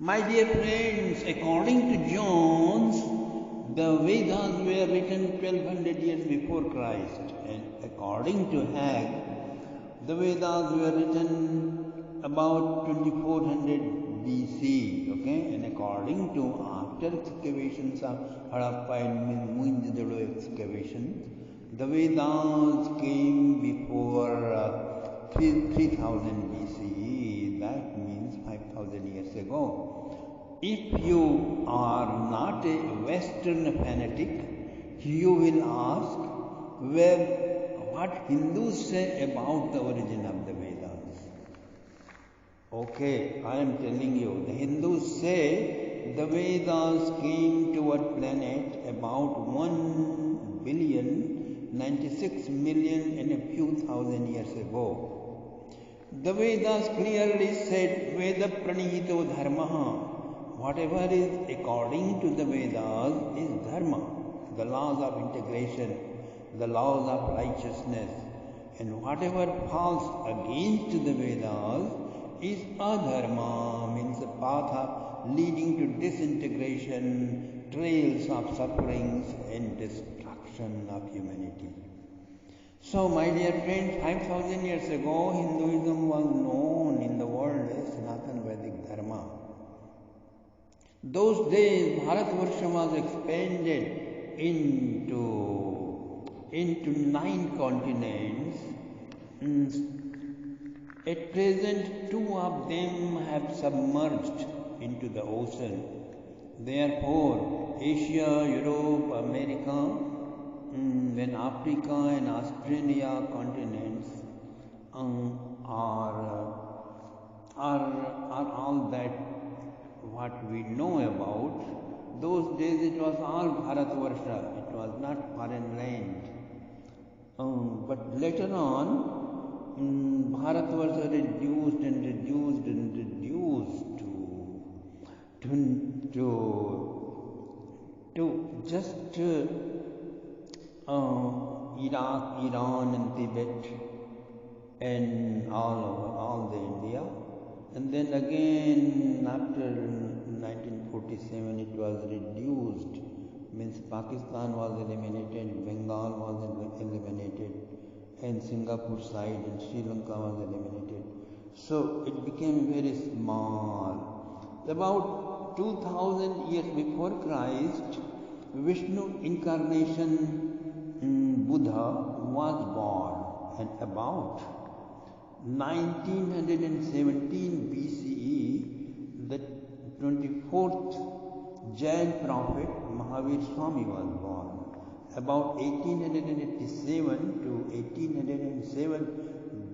My dear friends, according to Jones, the Vedas were written 1200 years before Christ, and according to Hag, the Vedas were written about 2400 BC, okay? And according to after excavations of Harappa and Mohenjo-daro excavations, the Vedas came before 3000 BCE, that means 5000 years ago. If you are not a Western fanatic, you will ask what Hindus say about the origin of the Vedas. Okay, I am telling you, the Hindus say the Vedas came to our planet about 1,096,000,000 and a few thousand years ago. The Vedas clearly said, Veda pranihito dharmaha. Whatever is according to the Vedas is dharma, the laws of integration, the laws of righteousness. And whatever falls against the Vedas is adharma, means a path of leading to disintegration, trails of sufferings and destruction of humanity. So, my dear friends, 5000 years ago, Hinduism was known in the world as Sanatana Vedic Dharma. Those days, Bharatvarsha was expanded into 9 continents. At present, 2 of them have submerged into the ocean. Therefore, Asia, Europe, America, and Africa and Australia continents are all that what we know about. Those days it was all Bharatvarsha, it was not foreign land. But later on, Bharatvarsha reduced to just Iraq, Iran and Tibet and all the India. And then again after 1947 it was reduced, means Pakistan was eliminated, Bengal was eliminated, and Singapore side and Sri Lanka was eliminated. So it became very small. About 2000 years before Christ, Vishnu incarnation Buddha was born, and about 1917 BCE, the 24th Jain prophet Mahavir Swami was born. About 1887 to 1807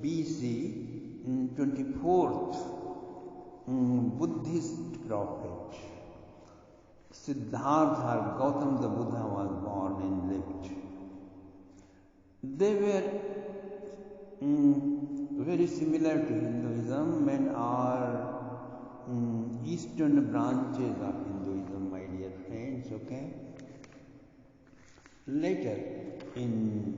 BC, 24th Buddhist prophet Siddhartha Gautam the Buddha was born and lived. They were very similar to Hinduism and are eastern branches of Hinduism, my dear friends, okay? Later, in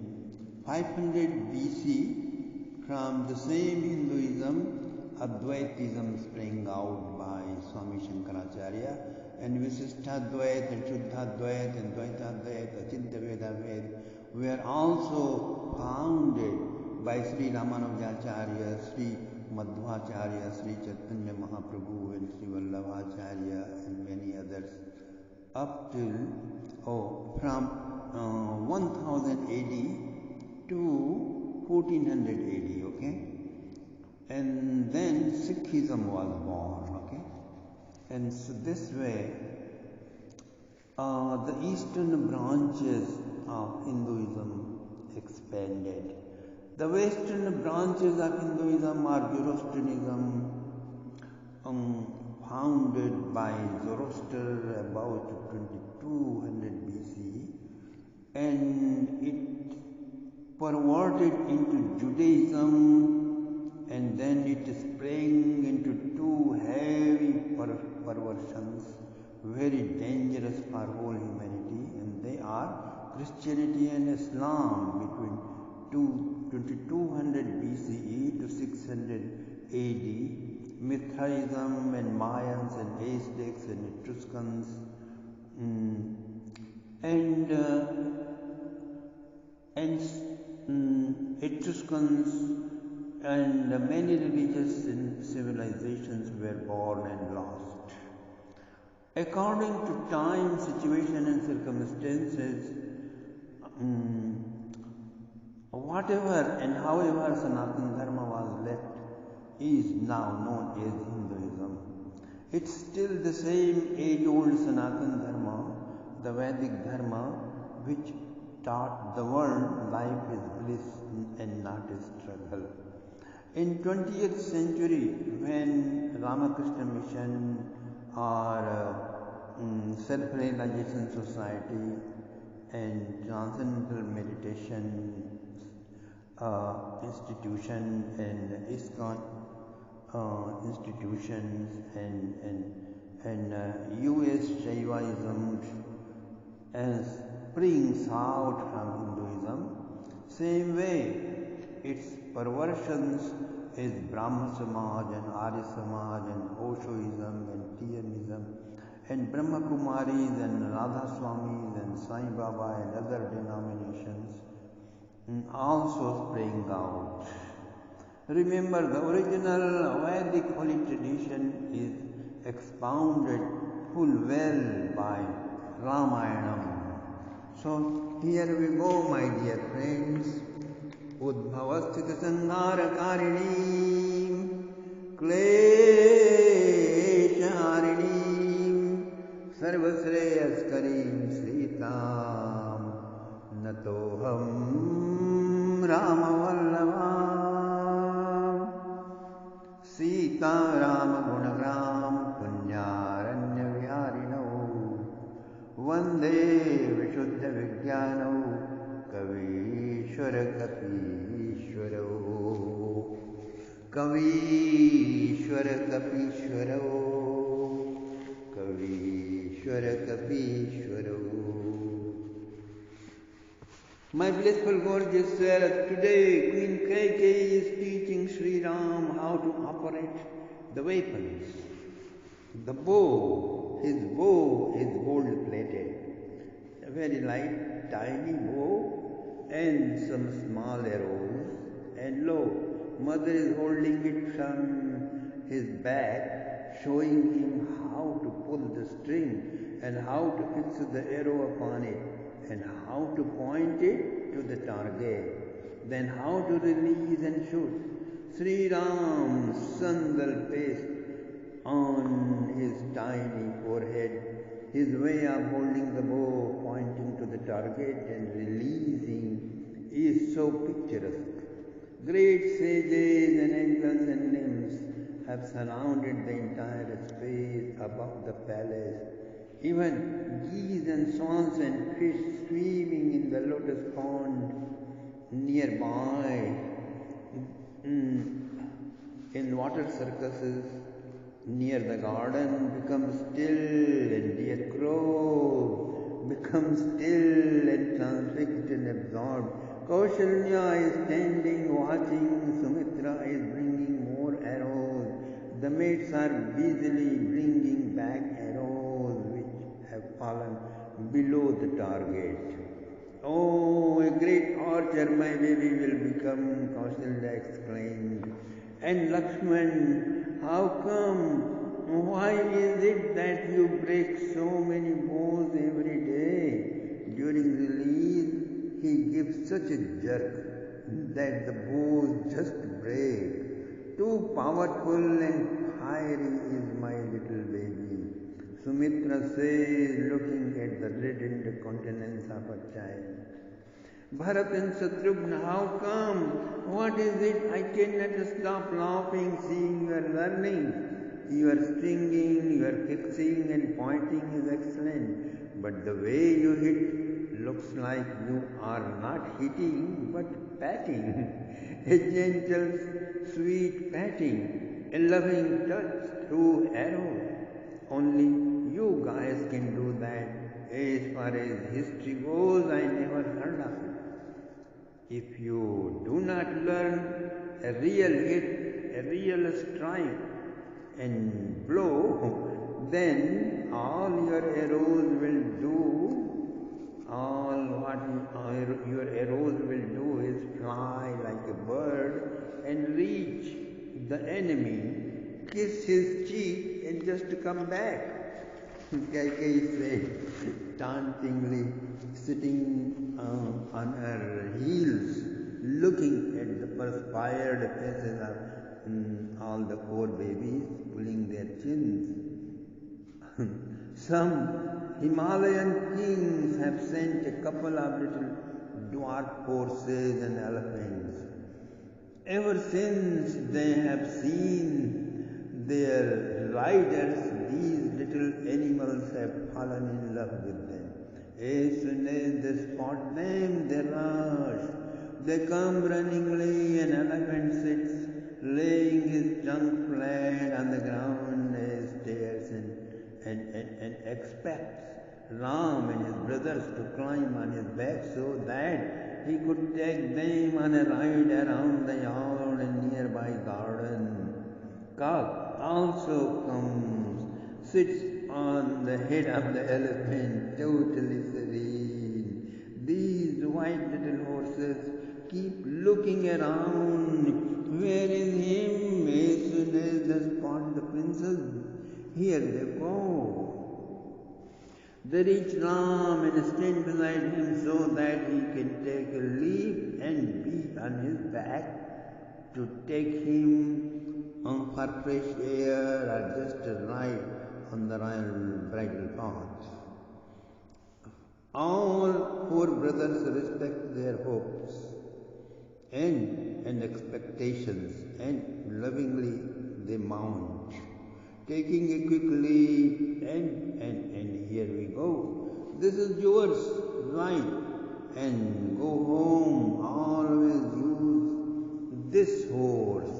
500 BC, from the same Hinduism, Advaitism sprang out by Swami Shankaracharya, and Visishtadvait and Shuddhadvait and Dvaitadvait, Achintya-Veda-Ved were also founded by Sri Ramanujacharya, Sri Madhvacharya, Sri Chaitanya Mahaprabhu and Sri Vallabhacharya and many others up till from 1000 AD to 1400 AD, okay? And then Sikhism was born, okay? And so this way, the eastern branches of Hinduism expanded. The western branches of Hinduism are Zoroastrianism, founded by Zoroaster about 2200 BC, and it perverted into Judaism, and then it sprang into 2 heavy perversions, very dangerous for whole humanity, and they are Christianity and Islam between 2200 BCE to 600 AD, Mithraism and Mayans and Aztecs and Etruscans, and Etruscans and many religious civilizations were born and lost. According to time, situation and circumstances, whatever and however Sanatana Dharma was left is now known as Hinduism. It's still the same age-old Sanatana Dharma, the Vedic Dharma, which taught the world life is bliss and not a struggle. In 20th century, when Ramakrishna Mission or Self-Realization Society and Transcendental Meditation Institution and ISKCON institutions and US Shaivism springs out from Hinduism, same way its perversions is Brahma Samaj and Arya Samaj and Oshoism and Tienism and Brahma Kumaris and Radha Swamis and Sai Baba and other denominations also spring out. Remember, the original Vedic holy tradition is expounded full well by Ramayana. So here we go, my dear friends. Udbhavasthita sanghara karini klesha harini sarvasreyaskarim sritam natoham rama vallavam sita rama gunagram punyaranya viharinau vande vishuddha vijnanau Kavishwara Kapishwara Kavishwara Kapishwara Kavishwara Kapishwara. My blissful gorgeous self, today Queen Kaikeyi is teaching SriRam how to operate the weapons. The bow, his bow is gold plated, a very light, tiny bow and some small arrows, and lo, mother is holding it from his back, showing him how to pull the string and how to fix the arrow upon it and how to point it to the target, then how to release and shoot. SriRam's sandal paste on his tiny forehead, his way of holding the bow, pointing to the target and releasing is so picturesque. Great sages and angels and nymphs have surrounded the entire space above the palace. Even geese and swans and fish swimming in the lotus pond nearby, in water circuses near the garden become still, and dear crows become still and transfixed and absorbed. Kaushalya is standing watching, Sumitra is bringing more arrows. The mates are busily bringing back arrows which have fallen below the target. Oh, a great archer my baby will become, Kaushalya exclaimed. And Lakshman, how come? Why is it that you break so many bows every day? During release, he gives such a jerk that the bows just break. Too powerful and fiery is my little baby, Sumitra says, looking at the reddened countenance of her child. Bharat and Shatrugna, how come? What is it? I cannot stop laughing seeing you are learning. Your stringing, your fixing and pointing is excellent. But the way you hit looks like you are not hitting but patting. A gentle, sweet patting, a loving touch through arrows. Only you guys can do that. As far as history goes, I never heard of it. If you do not learn a real hit, a real strike and blow, then all your arrows will do, your arrows will do is fly like a bird and reach the enemy, kiss his cheek and just come back. Kaikeyi said, tauntingly, sitting on her heels, looking at the perspired faces of all the poor babies, pulling their chins. Some Himalayan kings have sent a couple of little dwarf horses and elephants. Ever since they have seen their riders, these little animals have fallen in love with them. As soon as they spot them, they rush. They come runningly. An elephant sits, laying his trunk flat on the ground, and stares and expects Ram and his brothers to climb on his back so that he could take them on a ride around the yard and nearby garden. Cock also comes, sits on the head of the elephant, totally serene. These white little horses keep looking around. Where is him? As soon as they spot the princess, here they go. They reach Ram and stand beside him so that he can take a leap and be on his back to take him for fresh air or just a ride on the royal bridal path. All four brothers respect their hopes and expectations, and lovingly they mount, taking a quick leap, and here we go. This is yours, right? And go home. Always use this horse.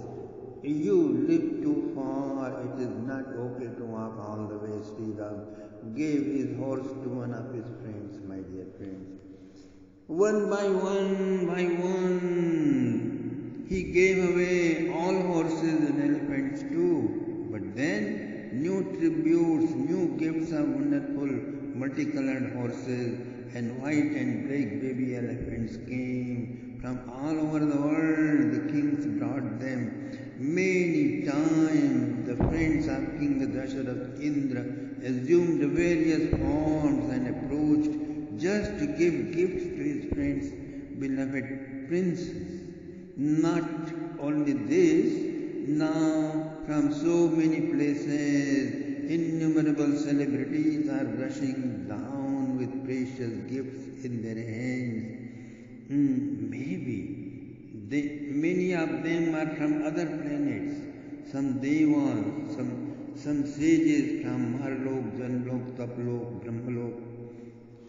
You live too far. It is not okay to walk all the way. SriRam gave his horse to one of his friends, my dear friends. One by one, he gave away all horses and elephants too. But then, new tributes, new gifts of wonderful multicolored horses and white and black baby elephants came from all over the world. The kings brought them many times. The friends of King Dasharatha Indra assumed various forms and approached just to give gifts to his friend's beloved princess. Not only this, now from so many places, innumerable celebrities are rushing down with precious gifts in their hands. Many of them are from other planets. Some devas, some sages from Mahalok, Janlok, Taplok, Brahmalok,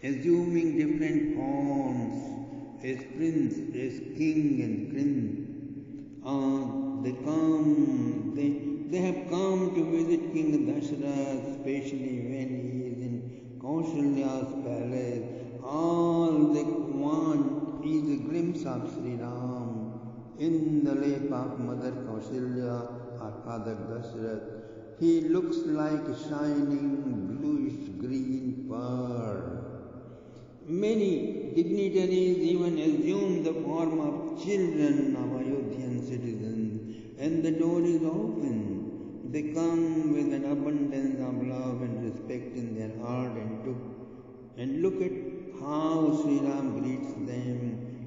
assuming different forms as prince, as king and queen. They have come to visit King Dasharatha, especially when he is in Kaushalya's palace. All they want is a glimpse of SriRam in the lap of Mother Kaushalya or Father Dasharatha. He looks like a shining bluish green pearl. Many dignitaries even assume the form of children of Ayodhyan citizens, and the door is open. They come with an abundance of love and respect in their heart, and look at how SriRam greets them.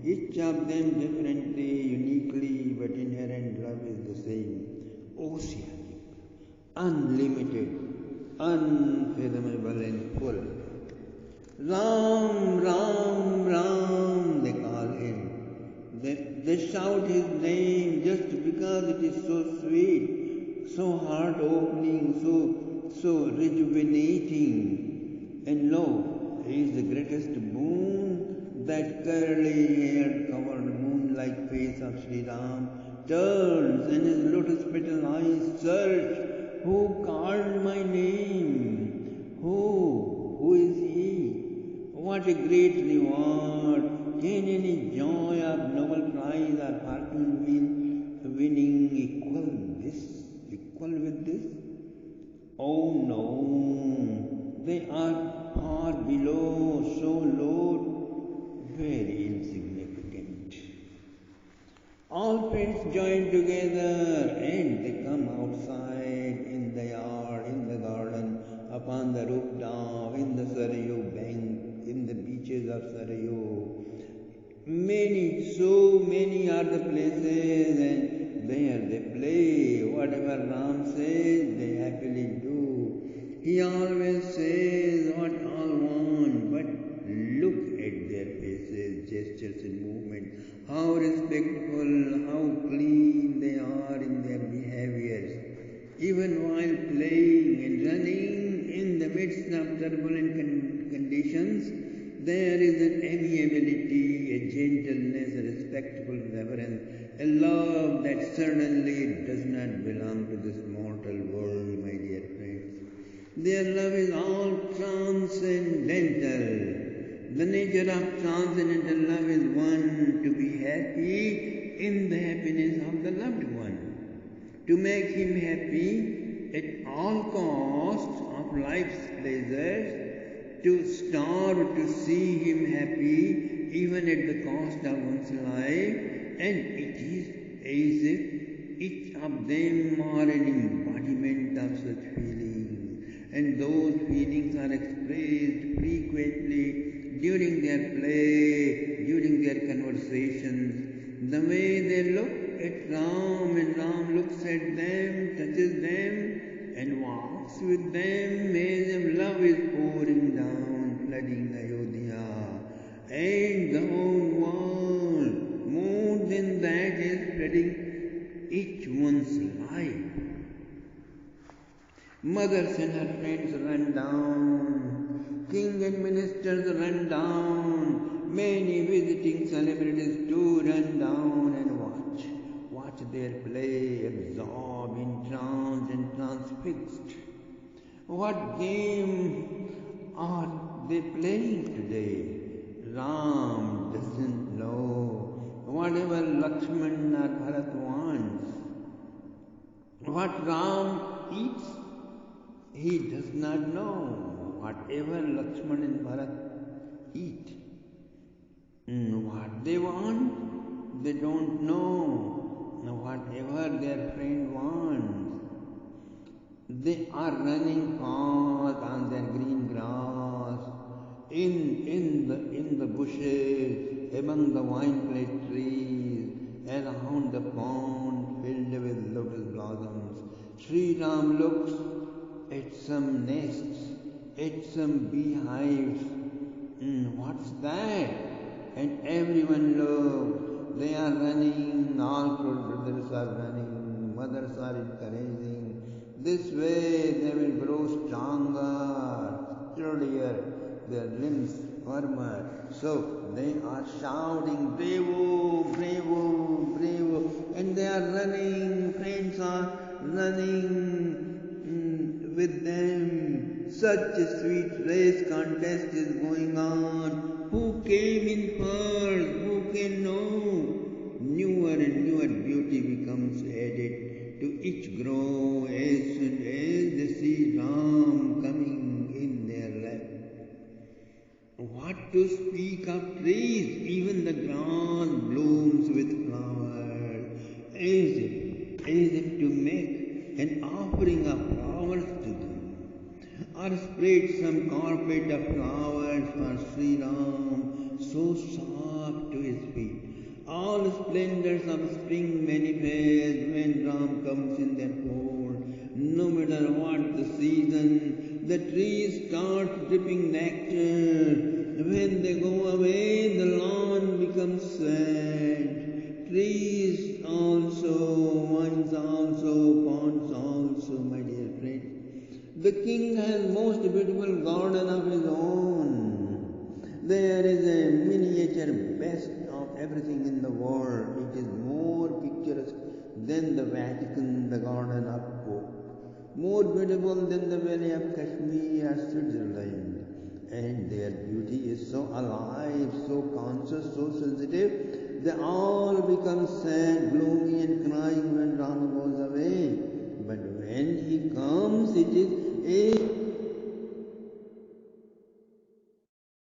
Each of them differently, uniquely, but inherent love is the same. Oceanic, unlimited, unfathomable and full. Ram, Ram, Ram, they call him. They shout his name just because it is so sweet, so heart-opening, so rejuvenating. And lo, he is the greatest boon. That curly-haired, covered moon-like face of SriRam turns, and his lotus-petal eyes search. Who called my name? Who is he? What a great reward! Can any joy of Nobel Prize or fortune winning equal with this? Oh, Oh no, they are far below, so low, very insignificant. All friends join together and they come outside in the yard, in the garden, upon the rooftop, in the Sarayu bank, in the beaches of Sarayu. So many are the places, and there they play. Whatever Ram says, they happily do. He always says what all want, but look at their faces, gestures and movement. How respectful, how clean they are in their behaviors. Even while playing and running in the midst of turbulent conditions, there is an amiability, a gentleness, a respectful reverence, a love that certainly does not belong to this mortal world, my dear friends. Their love is all transcendental. The nature of transcendental love is one, to be happy in the happiness of the loved one, to make him happy at all costs of life's pleasures, to starve to see him happy even at the cost of one's life, and it is as if each of them are an embodiment of such feelings, and those feelings are expressed frequently during their play, during their conversations. The way they look at Ram, and Ram looks at them, touches them, and walks with them as if love is pouring down, flooding Ayodhya, and the whole world. More than that is flooding each one's life. Mothers and her friends run down, king and ministers run down, many visiting celebrities too run down and watch their play, absorbed in trance and transfixed. What game are they playing today? Ram doesn't know. Whatever Lakshman or Bharat wants, what Ram eats, he does not know. Whatever Lakshman and Bharat eat, what they want, they don't know. Whatever their friend wants, they are running fast on their green grass, in the bushes, among the wine plate trees, around the pond filled with lotus blossoms. SriRam looks at some nests, at some beehives. What's that? And everyone looks. They are running, all brothers are running, mothers are encouraging. This way they will grow stronger, sturdier, their limbs firmer. So they are shouting, Bravo, bravo, bravo, and they are running, friends are running with them. Such a sweet race contest is going on. Who came in first? Who can know? Newer and newer beauty becomes added to each grove as soon as they see Ram coming in their lap. What to speak of trees? Even the grass blooms with flowers, as if to make an offering of flowers to them, or spread some carpet of flowers for SriRam, so soft to his feet. All splendors of spring manifest when Ram comes in their fold. No matter what the season, the trees start dripping nectar. When they go away, the lawn becomes sad. Trees also, vines also, ponds also, my dear friends. The king has most beautiful garden of his own. There is a miniature best of everything in the world. It is more picturesque than the Vatican, the Garden of Pope, more beautiful than the Valley of Kashmir or Switzerland. And their beauty is so alive, so conscious, so sensitive, they all become sad, gloomy and crying when Rama goes away. But when he comes, it is 8